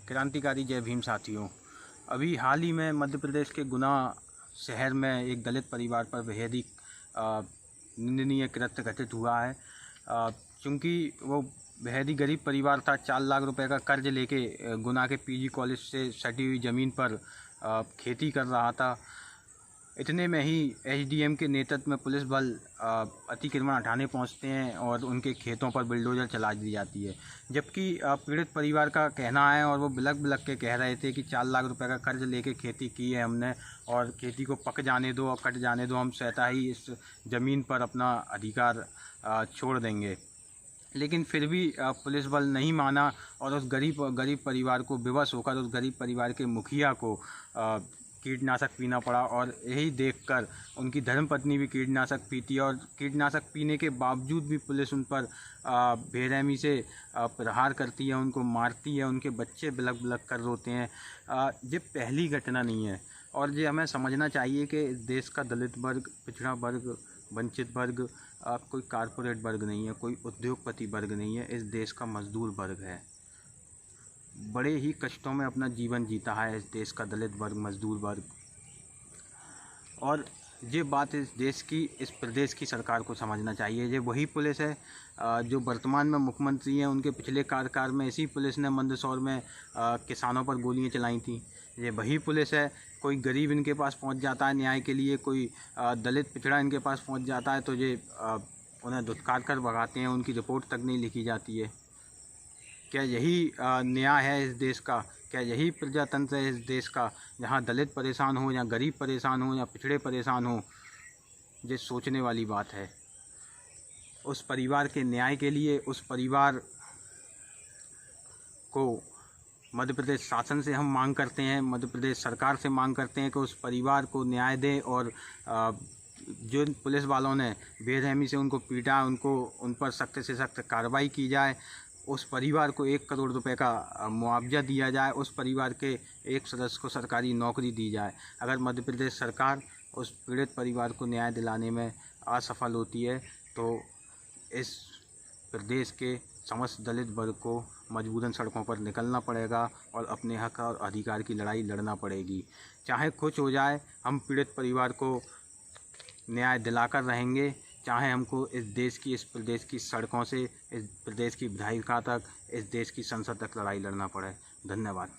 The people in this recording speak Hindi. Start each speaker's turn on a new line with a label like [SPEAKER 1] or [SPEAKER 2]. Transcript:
[SPEAKER 1] क्रांतिकारी जय भीम साथियों। अभी हाल ही में मध्य प्रदेश के गुना शहर में एक दलित परिवार पर बेहद ही निंदनीय कृत्य घटित हुआ है। क्योंकि वो बेहद ही गरीब परिवार था। 4 लाख रुपए का कर्ज लेके गुना के पीजी कॉलेज से सटी हुई ज़मीन पर खेती कर रहा था। इतने में ही एसडीएम के नेतृत्व में पुलिस बल अतिक्रमण हटाने पहुंचते हैं और उनके खेतों पर बुलडोजर चला दी जाती है। जबकि पीड़ित परिवार का कहना है और वो बिलक बिलक के कह रहे थे कि 4 लाख रुपए का कर्ज लेके खेती की है हमने और खेती को पक जाने दो और कट जाने दो, हम स्वतः ही इस ज़मीन पर अपना अधिकार छोड़ देंगे। लेकिन फिर भी पुलिस बल नहीं माना और उस गरीब परिवार को विवश होकर उस गरीब परिवार के मुखिया को कीटनाशक पीना पड़ा। और यही देखकर उनकी धर्मपत्नी भी कीटनाशक पीती है और कीटनाशक पीने के बावजूद भी पुलिस उन पर बेरहमी से प्रहार करती है, उनको मारती है, उनके बच्चे बिलक बिलक कर रोते हैं। ये पहली घटना नहीं है और ये हमें समझना चाहिए कि देश का दलित वर्ग, पिछड़ा वर्ग, वंचित वर्ग कोई कारपोरेट वर्ग नहीं है, कोई उद्योगपति वर्ग नहीं है। इस देश का मजदूर वर्ग है। बड़े ही कष्टों में अपना जीवन जीता है इस देश का दलित वर्ग, मजदूर वर्ग। और ये बात इस प्रदेश की सरकार को समझना चाहिए। ये वही पुलिस है जो वर्तमान में मुख्यमंत्री हैं। उनके पिछले कार्यकाल में इसी पुलिस ने मंदसौर में किसानों पर गोलियां चलाई थी। ये वही पुलिस है। कोई गरीब इनके पास पहुंच जाता है न्याय के लिए, कोई दलित पिछड़ा इनके पास पहुंच जाता है तो ये उन्हें धुतकार कर भगाते हैं, उनकी रिपोर्ट तक नहीं लिखी जाती है। क्या यही न्याय है इस देश का? क्या यही प्रजातंत्र है इस देश का, जहां दलित परेशान हो या गरीब परेशान हो या पिछड़े परेशान हो? ये सोचने वाली बात है। उस परिवार के न्याय के लिए उस परिवार को मध्य प्रदेश शासन से हम मांग करते हैं, मध्य प्रदेश सरकार से मांग करते हैं कि उस परिवार को न्याय दें और जो पुलिस वालों ने बेरहमी से उनको पीटा, उन पर सख्त से सख्त कार्रवाई की जाए। उस परिवार को 1 करोड़ रुपए का मुआवजा दिया जाए। उस परिवार के एक सदस्य को सरकारी नौकरी दी जाए। अगर मध्य प्रदेश सरकार उस पीड़ित परिवार को न्याय दिलाने में असफल होती है तो इस प्रदेश के समस्त दलित वर्ग को मजबूरन सड़कों पर निकलना पड़ेगा और अपने हक और अधिकार की लड़ाई लड़ना पड़ेगी। चाहे कुछ हो जाए, हम पीड़ित परिवार को न्याय दिलाकर रहेंगे। चाहे हमको इस प्रदेश की सड़कों से, इस प्रदेश की विधायिका तक, इस देश की संसद तक लड़ाई लड़ना पड़े। धन्यवाद।